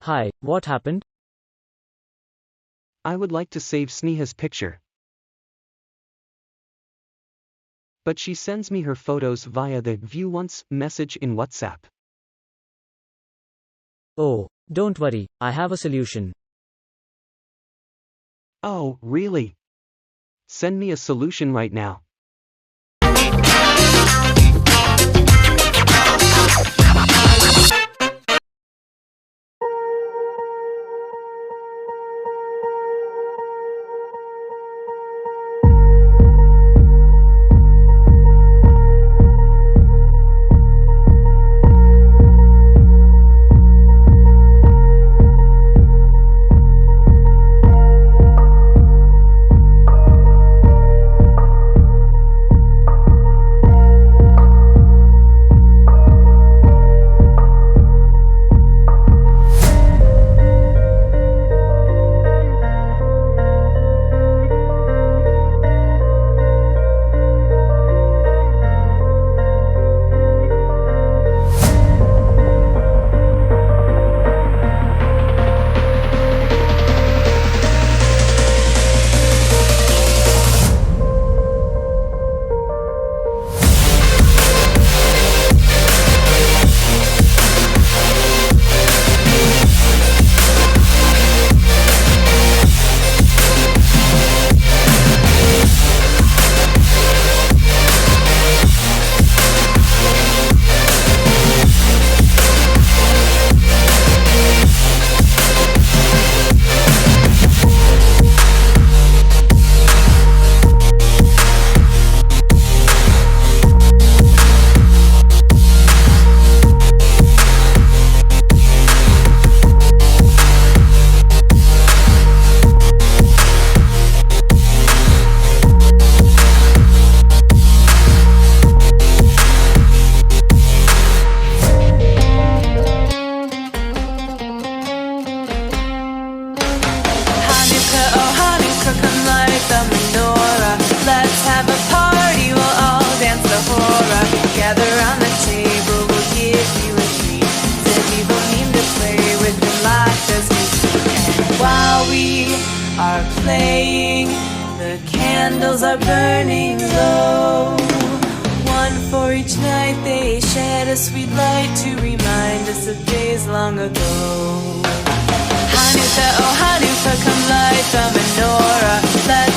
Hi, what happened? I would like to save Sneha's picture. But she sends me her photos via the View Once message in WhatsApp. Oh, don't worry, I have a solution. Oh, really? Send me a solution right now. While we are playing, the candles are burning low. One for each night, they shed a sweet light to remind us of days long ago. Hanukkah, oh Hanukkah, come light the menorah. Let